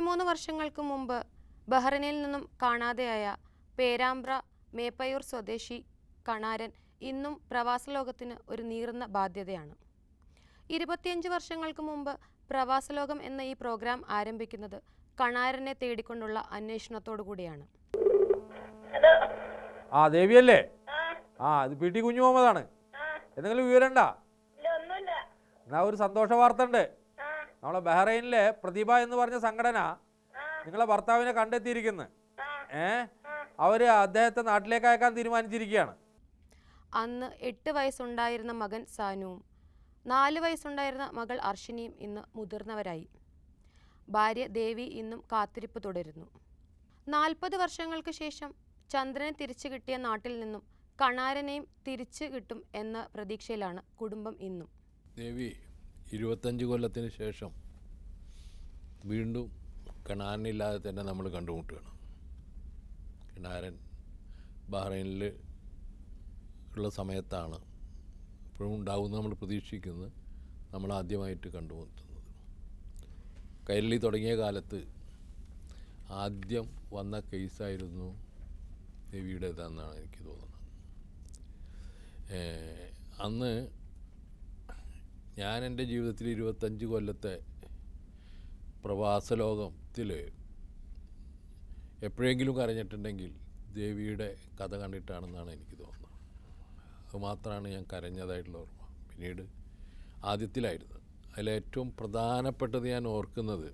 23 വർഷങ്ങൾക്ക് മുമ്പ് ബഹ്റൈനിൽ നിന്നും കാണാതെയായ പേരാമ്പ്ര മേപ്പയൂർ സ്വദേശി കണാരൻ ഇന്നും പ്രവാസലോകത്തിന് ഒരു നീറുന്ന ബാധ്യതയാണ്. 25 വർഷങ്ങൾക്ക് മുമ്പ് പ്രവാസലോകം എന്ന ഈ പ്രോഗ്രാം ആരംഭിക്കുന്നത് കണാരനെ തേടിക്കൊണ്ടുള്ള അന്വേഷണത്തോടു കൂടിയാണ്. ദേവിയല്ലേ? ഇത് പി.ടി. കുഞ്ഞു മുഹമ്മദാണ്. എന്തെങ്കിലും വിവരണ്ട? എന്നാ ഒരു സന്തോഷ വാർത്ത ഉണ്ട്. നമ്മളെ ബഹ്റൈനിലെ പ്രതിഭ എന്ന് പറഞ്ഞ സംഘടന നിങ്ങളെ ഭർത്താവിനെ കണ്ടെത്തിയിരിക്കുന്നു. അവര് അദ്ദേഹത്തെ നാട്ടിലേക്ക് അയക്കാൻ തീരുമാനിച്ചിരിക്കുകയാണ്. അന്ന് 8 വയസ്സുണ്ടായിരുന്ന മകൻ സാനുവും 4 വയസ്സുണ്ടായിരുന്ന മകൾ അർഷിനിയും ഇന്ന് മുതിർന്നവരായി. ഭാര്യ ദേവി ഇന്നും കാത്തിരിപ്പ് തുടരുന്നു. 40 വർഷങ്ങൾക്ക് ശേഷം ചന്ദ്രനെ തിരിച്ചു കിട്ടിയ നാട്ടിൽ നിന്നും കണാരനെയും തിരിച്ചു കിട്ടും എന്ന പ്രതീക്ഷയിലാണ് കുടുംബം ഇന്നും. ദേവി 25 കൊല്ലത്തിന് ശേഷം വീണ്ടും കണാരനില്ലാതെ തന്നെ നമ്മൾ കണ്ടുമുട്ടുകയാണ്. കണാരൻ ബഹ്റൈനിൽ ഉള്ള സമയത്താണ് ഇപ്പോഴും ഉണ്ടാവുമെന്ന് നമ്മൾ പ്രതീക്ഷിക്കുന്നത്. നമ്മൾ ആദ്യമായിട്ട് കണ്ടുമുട്ടുന്നത് കൈരളി തുടങ്ങിയ കാലത്ത് ആദ്യം വന്ന കേസായിരുന്നു ദേവിയുടേതെന്നാണ് എനിക്ക് തോന്നുന്നത്. അന്ന് ഞാൻ എൻ്റെ ജീവിതത്തിൽ 25 കൊല്ലത്തെ പ്രവാസ ലോകത്തിൽ എപ്പോഴെങ്കിലും കരഞ്ഞിട്ടുണ്ടെങ്കിൽ ദേവിയുടെ കഥ കണ്ടിട്ടാണെന്നാണ് എനിക്ക് തോന്നുന്നത്. അതുമാത്രമാണ് ഞാൻ കരഞ്ഞതായിട്ടുള്ള ഓർമ്മ. പിന്നീട് ആദ്യത്തിലായിരുന്നു. അതിലേറ്റവും പ്രധാനപ്പെട്ടത് ഞാൻ ഓർക്കുന്നത്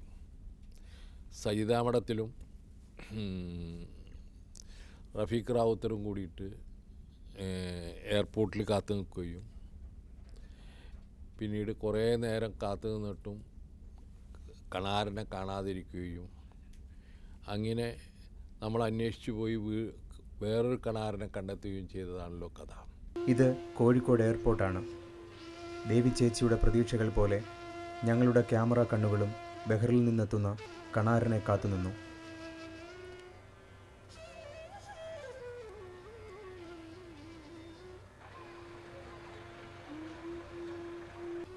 സജിതാമഠത്തിലും റഫീഖ് റാവുത്തറും കൂടിയിട്ട് എയർപോർട്ടിൽ കാത്തു നിൽക്കുകയും പിന്നീട് കുറേ നേരം കാത്തു നിന്നിട്ടും കണാരനെ കാണാതിരിക്കുകയും അങ്ങനെ നമ്മൾ അന്വേഷിച്ചു പോയി വേറൊരു കണാരനെ കണ്ടെത്തുകയും ചെയ്തതാണല്ലോ കഥ. ഇത് കോഴിക്കോട് എയർപോർട്ടാണ്. ദേവി ചേച്ചിയുടെ പ്രതീക്ഷകൾ പോലെ ഞങ്ങളുടെ ക്യാമറ കണ്ണുകളും ബഹ്റിൽ നിന്നെത്തുന്ന കണാരനെ കാത്തുനിന്നു.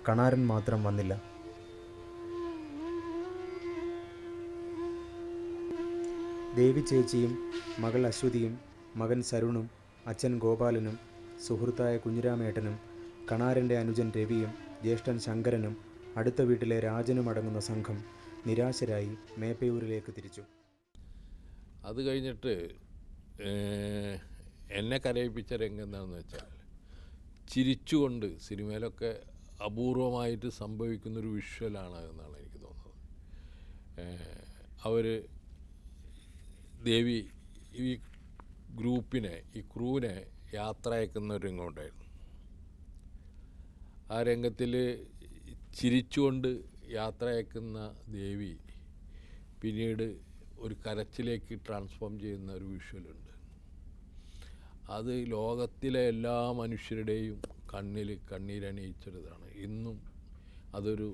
കണാരൻ മാത്രം വന്നില്ല. ദേവി ചേച്ചിയും മകൾ അശ്വതിയും മകൻ സരുണും അച്ഛൻ ഗോപാലനും സുഹൃത്തായ കുഞ്ഞിരാമേട്ടനും കണാരൻ്റെ അനുജൻ രവിയും ജ്യേഷ്ഠൻ ശങ്കരനും അടുത്ത വീട്ടിലെ രാജനും അടങ്ങുന്ന സംഘം നിരാശരായി മേപ്പയൂരിലേക്ക് തിരിച്ചു. അത് കഴിഞ്ഞിട്ട് എന്നെ കരയിപ്പിച്ച രംഗം എന്താണെന്ന് വെച്ചാൽ ചിരിച്ചുകൊണ്ട് സിനിമയിലൊക്കെ അപൂർവമായിട്ട് സംഭവിക്കുന്നൊരു വിഷ്വലാണ് എന്നാണ് എനിക്ക് തോന്നുന്നത്. അവർ ദേവി ഈ ഗ്രൂപ്പിനെ ഈ ക്രൂവിനെ യാത്ര അയക്കുന്ന ഒരു രംഗമുണ്ടായിരുന്നു. ആ രംഗത്തിൽ ചിരിച്ചുകൊണ്ട് യാത്ര അയക്കുന്ന ദേവി പിന്നീട് ഒരു കരച്ചിലേക്ക് ട്രാൻസ്ഫോം ചെയ്യുന്ന ഒരു വിഷ്വലുണ്ട്. അത് ലോകത്തിലെ എല്ലാ മനുഷ്യരുടെയും കണ്ണിൽ കണ്ണീരണിയിച്ചതാണ്. ഇന്നും അതൊരു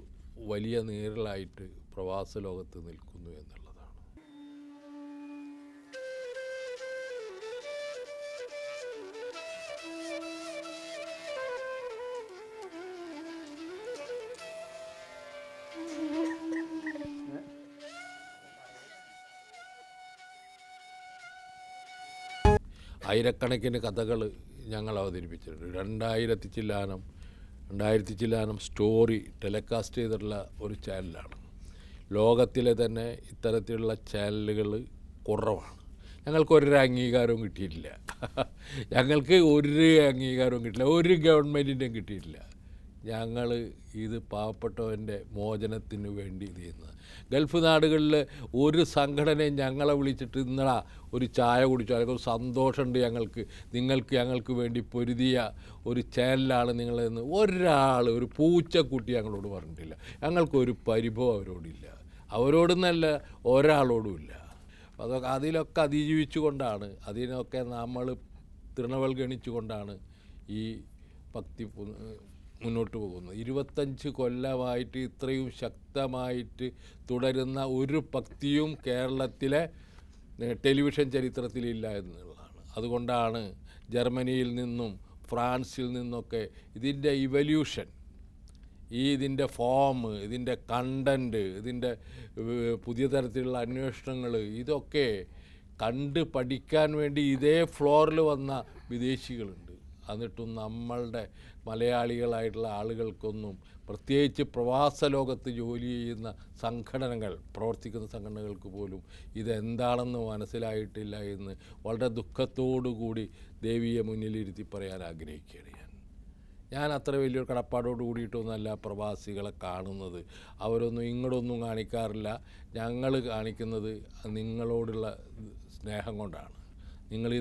വലിയ നീറലായിട്ട് പ്രവാസ ലോകത്ത് നിൽക്കുന്നു എന്നുള്ളതാണ്. ആയിരക്കണക്കിന് കഥകൾ ഞങ്ങൾ അവതരിപ്പിച്ചിട്ടുണ്ട്. 2000 ചില്ലാനം സ്റ്റോറി ടെലികാസ്റ്റ് ചെയ്തിട്ടുള്ള ഒരു ചാനലാണ്. ലോകത്തിലെ തന്നെ ഇത്തരത്തിലുള്ള ചാനലുകൾ കുറവാണ്. ഞങ്ങൾക്കൊരു അംഗീകാരവും കിട്ടിയിട്ടില്ല. ഒരു ഗവൺമെൻറ്റിൻ്റെയും കിട്ടിയിട്ടില്ല. ഞങ്ങൾ ഇത് പാവപ്പെട്ടവൻ്റെ മോചനത്തിന് വേണ്ടി ഇത് ചെയ്യുന്നത്. ഗൾഫ് നാടുകളിൽ ഒരു സംഘടനയും ഞങ്ങളെ വിളിച്ചിട്ട് ഇന്നടാ ഒരു ചായ കുടിച്ചോ അല്ലെങ്കിൽ ഒരു സന്തോഷമുണ്ട് ഞങ്ങൾക്ക് വേണ്ടി പൊരുതിയ ഒരു ചാനലാണ് നിങ്ങളെന്ന് ഒരു പൂച്ചക്കുട്ടി ഞങ്ങളോട് പറഞ്ഞിട്ടില്ല. ഞങ്ങൾക്കൊരു പരിഭവം അവരോടില്ല, അവരോടൊന്നല്ല ഒരാളോടുമില്ല. അതിലൊക്കെ അതിജീവിച്ചുകൊണ്ടാണ്, അതിനൊക്കെ നമ്മൾ തൃണവൽഗണിച്ചുകൊണ്ടാണ് ഈ ഭക്തി മുന്നോട്ട് പോകുന്നത്. 25 കൊല്ലമായിട്ട് ഇത്രയും ശക്തമായിട്ട് തുടരുന്ന ഒരു ഭക്തിയും കേരളത്തിലെ ടെലിവിഷൻ ചരിത്രത്തിലില്ല എന്നുള്ളതാണ്. അതുകൊണ്ടാണ് ജർമ്മനിയിൽ നിന്നും ഫ്രാൻസിൽ നിന്നൊക്കെ ഇതിൻ്റെ ഇതിൻ്റെ ഫോം, ഇതിൻ്റെ കണ്ടൻറ്റ്, ഇതിൻ്റെ പുതിയ തരത്തിലുള്ള അന്വേഷണങ്ങൾ, ഇതൊക്കെ കണ്ട് പഠിക്കാൻ വേണ്ടി ഇതേ ഫ്ലോറിൽ വന്ന വിദേശികളുണ്ട്. എന്നിട്ടും നമ്മളുടെ മലയാളികളായിട്ടുള്ള ആളുകൾക്കൊന്നും, പ്രത്യേകിച്ച് പ്രവാസ ലോകത്ത് ജോലി ചെയ്യുന്ന സംഘടനകൾ, പ്രവർത്തിക്കുന്ന സംഘടനകൾക്ക് പോലും ഇതെന്താണെന്ന് മനസ്സിലായിട്ടില്ല എന്ന് വളരെ ദുഃഖത്തോടു കൂടി ദേവിയെ മുന്നിലിരുത്തി പറയാൻ ആഗ്രഹിക്കുകയാണ് ഞാൻ അത്ര വലിയൊരു കടപ്പാടോട് കൂടിയിട്ടൊന്നുമല്ല പ്രവാസികളെ കാണുന്നത്. അവരൊന്നും ഇങ്ങോട്ടൊന്നും കാണിക്കാറില്ല. ഞങ്ങൾ കാണിക്കുന്നത് നിങ്ങളോടുള്ള സ്നേഹം കൊണ്ടാണ്, നിങ്ങൾ ഈ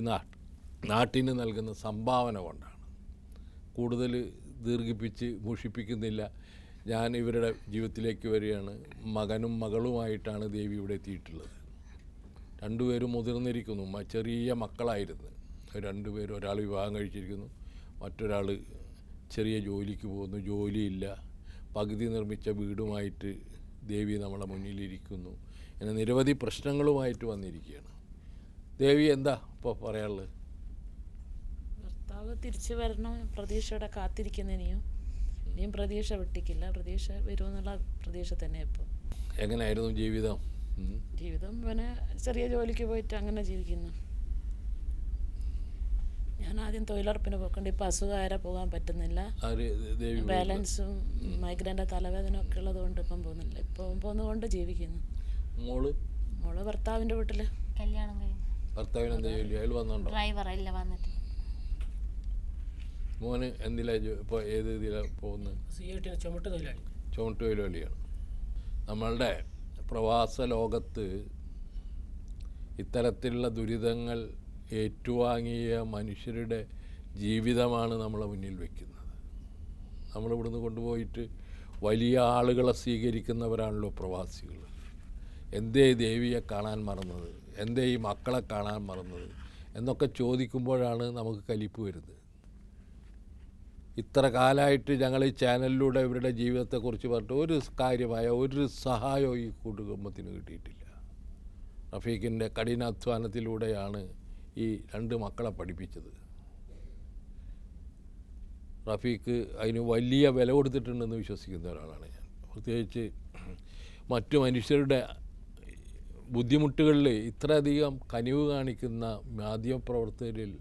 നാട്ടിന് നൽകുന്ന സംഭാവന കൊണ്ടാണ്. കൂടുതൽ ദീർഘിപ്പിച്ച് മുഷിപ്പിക്കുന്നില്ല. ഞാൻ ഇവരുടെ ജീവിതത്തിലേക്ക് വരികയാണ്. മകനും മകളുമായിട്ടാണ് ദേവി ഇവിടെ എത്തിയിട്ടുള്ളത്. രണ്ടുപേരും മുതിർന്നിരിക്കുന്നു, ചെറിയ മക്കളായിരുന്നു രണ്ടുപേരും. ഒരാൾ വിവാഹം കഴിച്ചിരിക്കുന്നു, മറ്റൊരാൾ ചെറിയ ജോലിക്ക് പോകുന്നു, ജോലിയില്ല. പകുതി നിർമ്മിച്ച വീടുമായിട്ട് ദേവി നമ്മളെ മുന്നിലിരിക്കുന്നു. അങ്ങനെ നിരവധി പ്രശ്നങ്ങളുമായിട്ട് വന്നിരിക്കുകയാണ്. ദേവി എന്താ ഇപ്പോൾ പറയാനുള്ളത്? ഭർത്താവ് തിരിച്ചു വരണം പ്രതീക്ഷയോടെ കാത്തിരിക്കുന്നതിനെയും ഇനിയും പ്രതീക്ഷ വെട്ടിക്കില്ല. പ്രതീക്ഷ വരുമെന്നുള്ള പ്രതീക്ഷ തന്നെ. ഇപ്പോൾ എങ്ങനെയായിരുന്നു ജീവിതം? ജീവിതം പിന്നെ ചെറിയ ജോലിക്ക് പോയിട്ട് അങ്ങനെ ജീവിക്കുന്നു. ഞാൻ ആദ്യം തൊഴിലുറപ്പിന് പോയിക്കൊണ്ട് ഇപ്പോൾ അസുഖമാരെ പോകാൻ പറ്റുന്നില്ല. ബാലൻസും മൈഗ്രൈൻ്റെ തലവേദന ഒക്കെ ഉള്ളത് കൊണ്ട് ഇപ്പം പോകുന്നില്ല. ഇപ്പം പോകുന്നതുകൊണ്ട് ജീവിക്കുന്നു. മോള് ഭർത്താവിൻ്റെ വീട്ടിൽ കല്യാണം കഴിഞ്ഞു. ഭർത്താവിന് എന്താ ജോലി? അയാൾ വന്നോണ്ടോ? ഡ്രൈവറല്ല വന്നിട്ട്. മോന് എന്തിലാ ഇപ്പോൾ ഏത് ഇതിലാണ് പോകുന്നത്? ചുമട്ട് തൊഴിലാളിയാണ്. നമ്മളുടെ പ്രവാസ ലോകത്ത് ഇത്തരത്തിലുള്ള ദുരിതങ്ങൾ ഏറ്റുവാങ്ങിയ മനുഷ്യരുടെ ജീവിതമാണ് നമ്മളെ മുന്നിൽ വയ്ക്കുന്നത്. നമ്മളിവിടുന്ന് കൊണ്ടുപോയിട്ട് വലിയ ആളുകളെ സ്വീകരിക്കുന്നവരാണല്ലോ പ്രവാസികൾ. എന്തേ ദേവിയെ കാണാൻ മറന്നത്, എന്തേ ഈ മക്കളെ കാണാൻ മറന്നത് എന്നൊക്കെ ചോദിക്കുമ്പോഴാണ് നമുക്ക് കലിപ്പ് വരുന്നത്. ഇത്ര കാലമായിട്ട് ഞങ്ങൾ ഈ ചാനലിലൂടെ ഇവരുടെ ജീവിതത്തെക്കുറിച്ച് പറഞ്ഞിട്ട് ഒരു കാര്യമായ ഒരു സഹായവും ഈ കുടുംബത്തിന് കിട്ടിയിട്ടില്ല. റഫീഖിൻ്റെ കഠിനാധ്വാനത്തിലൂടെയാണ് ഈ രണ്ട് മക്കളെ പഠിപ്പിച്ചത്. റഫീഖ് അതിന് വലിയ വില കൊടുത്തിട്ടുണ്ടെന്ന് വിശ്വസിക്കുന്ന ഒരാളാണ് ഞാൻ. പ്രത്യേകിച്ച് മറ്റു മനുഷ്യരുടെ ബുദ്ധിമുട്ടുകളിൽ ഇത്രയധികം കനിവ് കാണിക്കുന്ന മാധ്യമപ്രവർത്തകരിൽ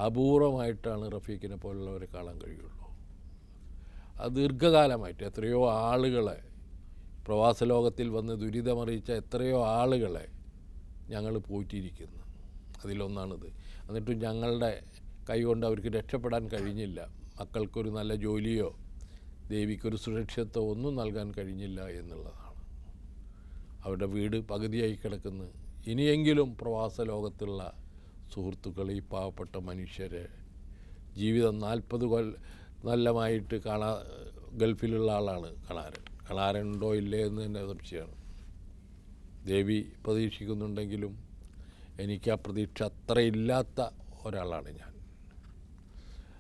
അപൂർവമായിട്ടാണ് റഫീഖിനെ പോലുള്ളവരെ കാണാൻ കഴിയുള്ളൂ. അത് ദീർഘകാലമായിട്ട് എത്രയോ ആളുകളെ, പ്രവാസ ലോകത്തിൽ വന്ന് ദുരിതമറിയിച്ച എത്രയോ ആളുകളെ ഞങ്ങൾ പോറ്റിയിരിക്കുന്നു. അതിലൊന്നാണിത്. എന്നിട്ടും ഞങ്ങളുടെ കൈകൊണ്ട് അവർക്ക് രക്ഷപ്പെടാൻ കഴിഞ്ഞില്ല. മക്കൾക്കൊരു നല്ല ജോലിയോ ദേവിക്കൊരു സുരക്ഷിതത്വം ഒന്നും നൽകാൻ കഴിഞ്ഞില്ല എന്നുള്ളതാണ്. അവരുടെ വീട് പകുതിയായി കിടക്കുന്നു. ഇനിയെങ്കിലും പ്രവാസ ലോകത്തുള്ള സുഹൃത്തുക്കൾ, ഈ പാവപ്പെട്ട മനുഷ്യരെ ജീവിതം 40 കൊല്ലമായിട്ട് ഗൾഫിലുള്ള ആളാണ് കണാരനുണ്ടോ ഇല്ലേ എന്ന് തന്നെ സംശയമാണ്. ദേവി പ്രതീക്ഷിക്കുന്നുണ്ടെങ്കിലും എനിക്ക് ആ പ്രതീക്ഷ അത്ര ഇല്ലാത്ത ഒരാളാണ് ഞാൻ.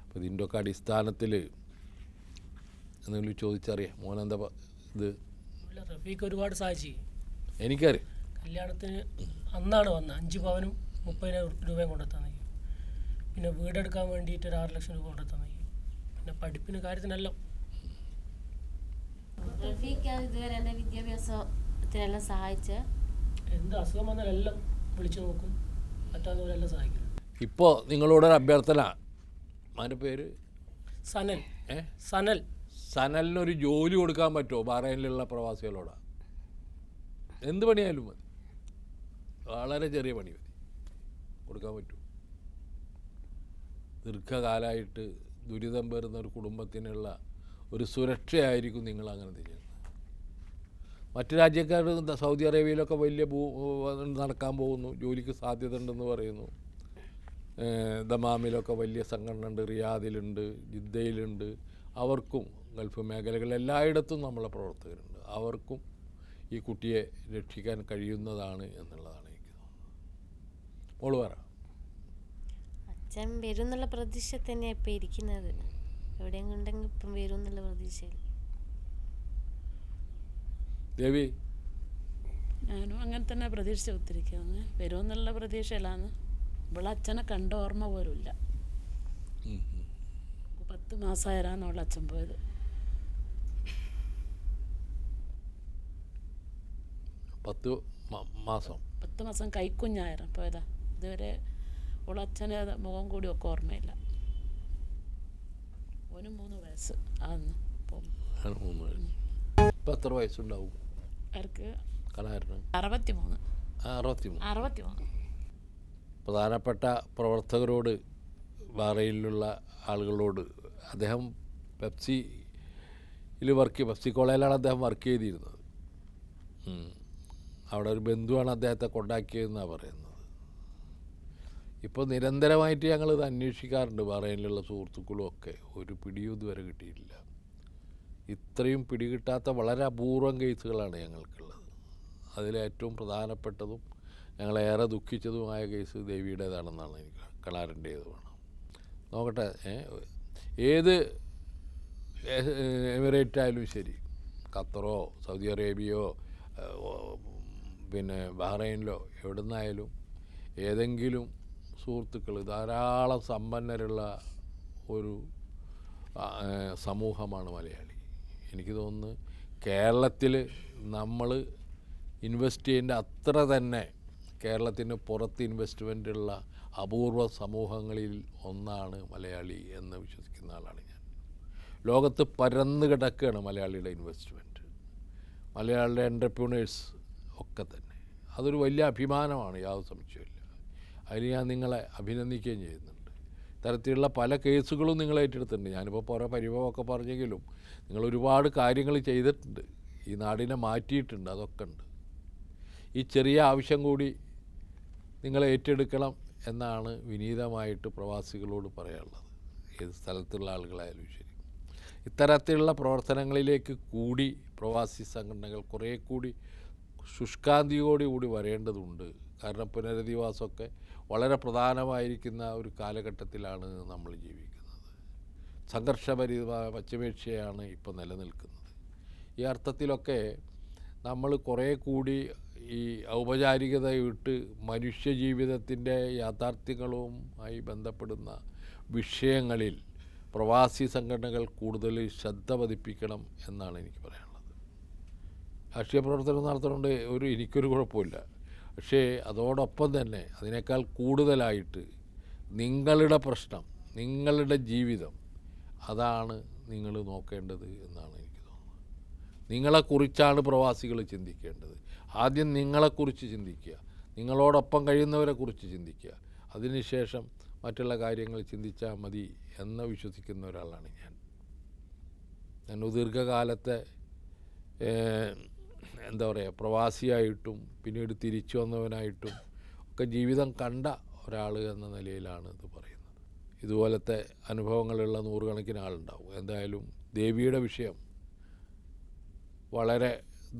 അപ്പോൾ ഇതിൻ്റെയൊക്കെ അടിസ്ഥാനത്തിൽ എന്തെങ്കിലും ചോദിച്ചറിയാം. മോനെന്താ ഇത്? റഫീഖ് ഒരുപാട് സഹായിച്ചു. എനിക്കറിയാം. കല്യാണത്തിന് അന്നാണ് വന്നത്. 5 പവനും 30,000 രൂപയും കൊണ്ടെത്താൻ. പിന്നെ വീടെടുക്കാൻ വേണ്ടിയിട്ട് 6 ലക്ഷം രൂപ കൊണ്ടെത്താൻ. പിന്നെ പഠിപ്പിന് കാര്യത്തിനെല്ലാം റഫീഖ് ഇതുവരെ എൻ്റെ വിദ്യാഭ്യാസത്തിനെല്ലാം സഹായിച്ച. എന്ത് അസുഖം വന്നാലെല്ലാം വിളിച്ചു നോക്കും, പറ്റാത്തവരെല്ലാം സഹായിക്കും. ഇപ്പോൾ നിങ്ങളോടൊരു അഭ്യർത്ഥന. അവൻ്റെ പേര് സനൽ. സനൽ. സനലിനൊരു ജോലി കൊടുക്കാൻ പറ്റുമോ ബഹ്റൈനിലുള്ള പ്രവാസികളോട്? എന്ത് പണിയായാലും മതി, വളരെ ചെറിയ പണി മതി, കൊടുക്കാൻ പറ്റുമോ? ദീർഘകാലമായിട്ട് ദുരിതം വരുന്ന ഒരു കുടുംബത്തിനുള്ള ഒരു സുരക്ഷയായിരിക്കും നിങ്ങൾ അങ്ങനെ ചെയ്യുന്നത്. മറ്റു രാജ്യക്കാർ സൗദി അറേബ്യയിലൊക്കെ വലിയ നടക്കാൻ പോകുന്നു, ജോലിക്ക് സാധ്യത ഉണ്ടെന്ന് പറയുന്നു. ദമാമിലൊക്കെ വലിയ സംഘടന ഉണ്ട്, റിയാദിലുണ്ട്, ജിദ്ദയിലുണ്ട്. അവർക്കും ഗൾഫ് മേഖലകളിൽ എല്ലായിടത്തും നമ്മളെ പ്രവർത്തകരുണ്ട്. അവർക്കും ഈ കുട്ടിയെ രക്ഷിക്കാൻ കഴിയുന്നതാണ് എന്നുള്ളതാണ് എനിക്ക് തോന്നുന്നത്. മോള് പറ. അച്ഛൻ വരും എന്നുള്ള പ്രതീക്ഷ തന്നെയാണ് ഇപ്പം ഇരിക്കുന്നത്. എവിടെയും ഉണ്ടെങ്കിൽ ഇപ്പം വരും എന്നുള്ള പ്രതീക്ഷയിൽ. ദേവി? ഞാനും അങ്ങനെ തന്നെ പ്രതീക്ഷിച്ച് ഒത്തിരിക്കുന്നത്. വരുമെന്നുള്ള പ്രതീക്ഷയിലാണ്. ഇവിടെ അച്ഛനെ കണ്ട ഓർമ്മ പോലുമില്ല. 10 മാസമായാലാണ് അവളുടെ അച്ഛൻ പോയത്. 10 മാസം 10 മാസം കൈക്കുഞ്ഞായിരുന്നു പോയതാ. ഇതുവരെ അച്ഛൻ്റെ മുഖം കൂടി ഒക്കെ ഓർമ്മയില്ല. ഓന് 3 വയസ്സ് ആന്ന് പോകും. 3 വയസ്സ്. ഇപ്പം എത്ര വയസ്സുണ്ടാവും അവർക്ക്? കണാരന് 63. 63. പ്രധാനപ്പെട്ട പ്രവർത്തകരോട്, ബഹ്റൈനിലുള്ള ആളുകളോട്, അദ്ദേഹം പെപ്സി കോളേജിലാണ് അദ്ദേഹം വർക്ക് ചെയ്തിരുന്നത്. അവിടെ ഒരു ബന്ധുവാണ് അദ്ദേഹത്തെ കൊണ്ടാക്കിയതെന്നാണ് പറയുന്നത്. ഇപ്പോൾ നിരന്തരമായിട്ട് ഞങ്ങളിത് അന്വേഷിക്കാറുണ്ട്, ബഹ്റൈനിലുള്ള സുഹൃത്തുക്കളും ഒക്കെ. ഒരു പിടിയും ഇതുവരെ കിട്ടിയിട്ടില്ല. ഇത്രയും പിടികിട്ടാത്ത വളരെ അപൂർവം കേസുകളാണ് ഞങ്ങൾക്കുള്ളത്. അതിലേറ്റവും പ്രധാനപ്പെട്ടതും ഞങ്ങളേറെ ദുഃഖിച്ചതുമായ കേസ് ദേവിയുടേതാണെന്നാണ് എനിക്ക്, കണാരൻ്റേതുമാണ്. നോക്കട്ടെ, ഏത് എമിറേറ്റ് ആയാലും ശരി, ഖത്തറോ സൗദി അറേബ്യയോ പിന്നെ ബഹ്റൈനിലോ എവിടെ നിന്നായാലും ഏതെങ്കിലും സുഹൃത്തുക്കൾ, ധാരാളം സമ്പന്നരുള്ള ഒരു സമൂഹമാണ് മലയാളി. എനിക്ക് തോന്നുന്നു കേരളത്തിൽ നമ്മൾ ഇൻവെസ്റ്റ് ചെയ്യേണ്ട അത്ര തന്നെ കേരളത്തിന് പുറത്ത് ഇൻവെസ്റ്റ്മെൻറ്റുള്ള അപൂർവ സമൂഹങ്ങളിൽ ഒന്നാണ് മലയാളി എന്ന് വിശ്വസിക്കുന്ന ആളാണ് ഞാൻ. ലോകത്ത് പരന്ന് കിടക്കുകയാണ് മലയാളിയുടെ ഇൻവെസ്റ്റ്മെൻറ്റ്, മലയാളിയുടെ എൻ്റർപ്രണേഴ്സ് ഒക്കെ തന്നെ. അതൊരു വലിയ അഭിമാനമാണ്, യാതൊരു സംശയമില്ല. അതിന് ഞാൻ നിങ്ങളെ അഭിനന്ദിക്കുകയും ചെയ്യുന്നുണ്ട്. തരത്തിലുള്ള പല കേസുകളും നിങ്ങൾ ഏറ്റെടുത്തിട്ടുണ്ട്. ഞാനിപ്പോൾ കുറേ പരിഭവമൊക്കെ പറഞ്ഞെങ്കിലും നിങ്ങൾ ഒരുപാട് കാര്യങ്ങൾ ചെയ്തിട്ടുണ്ട്, ഈ നാടിനെ മാറ്റിയിട്ടുണ്ട്, അതൊക്കെ ഉണ്ട്. ഈ ചെറിയ ആവശ്യം കൂടി നിങ്ങൾ ഏറ്റെടുക്കണം എന്നാണ് വിനീതമായിട്ട് പ്രവാസികളോട് പറയാനുള്ളത്. ഏത് സ്ഥലത്തുള്ള ആളുകളായാലും ശരി, ഇത്തരത്തിലുള്ള പ്രവർത്തനങ്ങളിലേക്ക് കൂടി പ്രവാസി സംഘടനകൾ കുറേ കൂടി ശുഷ്കാന്തിയോടുകൂടി വരേണ്ടതുണ്ട്. കാരണം പുനരധിവാസമൊക്കെ വളരെ പ്രധാനമായിരിക്കുന്ന ഒരു കാലഘട്ടത്തിലാണ് നമ്മൾ ജീവിക്കുന്നത്. സംഘർഷഭരിതമായ പശ്ചിമേഷ്യയാണ് ഇപ്പോൾ നിലനിൽക്കുന്നത്. ഈ അർത്ഥത്തിലൊക്കെ നമ്മൾ കുറേ കൂടി ഈ ഔപചാരികത വിട്ട് മനുഷ്യജീവിതത്തിൻ്റെ യാഥാർത്ഥ്യങ്ങളുമായി ബന്ധപ്പെടുന്ന വിഷയങ്ങളിൽ പ്രവാസി സംഘടനകൾ കൂടുതൽ ശ്രദ്ധ പതിപ്പിക്കണം എന്നാണ് എനിക്ക് പറയാനുള്ളത്. രാഷ്ട്രീയ പ്രവർത്തനം നടത്തുന്നുണ്ട്, എനിക്കൊരു കുഴപ്പമില്ല. പക്ഷേ അതോടൊപ്പം തന്നെ അതിനേക്കാൾ കൂടുതലായിട്ട് നിങ്ങളുടെ പ്രശ്നം, നിങ്ങളുടെ ജീവിതം, അതാണ് നിങ്ങൾ നോക്കേണ്ടത് എന്നാണ് എനിക്ക് തോന്നുന്നത്. നിങ്ങളെക്കുറിച്ചാണ് പ്രവാസികൾ ചിന്തിക്കേണ്ടത്. ആദ്യം നിങ്ങളെക്കുറിച്ച് ചിന്തിക്കുക, നിങ്ങളോടൊപ്പം കഴിയുന്നവരെക്കുറിച്ച് ചിന്തിക്കുക, അതിനുശേഷം മറ്റുള്ള കാര്യങ്ങൾ ചിന്തിച്ചാൽ മതി എന്ന് വിശ്വസിക്കുന്ന ഒരാളാണ് ഞാൻ. ദീർഘകാലത്തെ എന്താ പറയുക, പ്രവാസിയായിട്ടും പിന്നീട് തിരിച്ചു വന്നവനായിട്ടും ഒക്കെ ജീവിതം കണ്ട ഒരാൾ എന്ന നിലയിലാണ് ഇത് പറയുന്നത്. ഇതുപോലത്തെ അനുഭവങ്ങളുള്ള നൂറുകണക്കിന് ആളുണ്ടാവും. എന്തായാലും ദേവിയുടെ വിഷയം വളരെ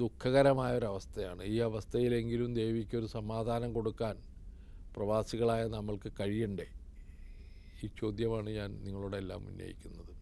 ദുഃഖകരമായൊരവസ്ഥയാണ്. ഈ അവസ്ഥയിലെങ്കിലും ദേവിക്കൊരു സമാധാനം കൊടുക്കാൻ പ്രവാസികളായ നമ്മൾക്ക് കഴിയണ്ടേ? ഈ ചോദ്യമാണ് ഞാൻ നിങ്ങളോടെല്ലാം ഉന്നയിക്കുന്നത്.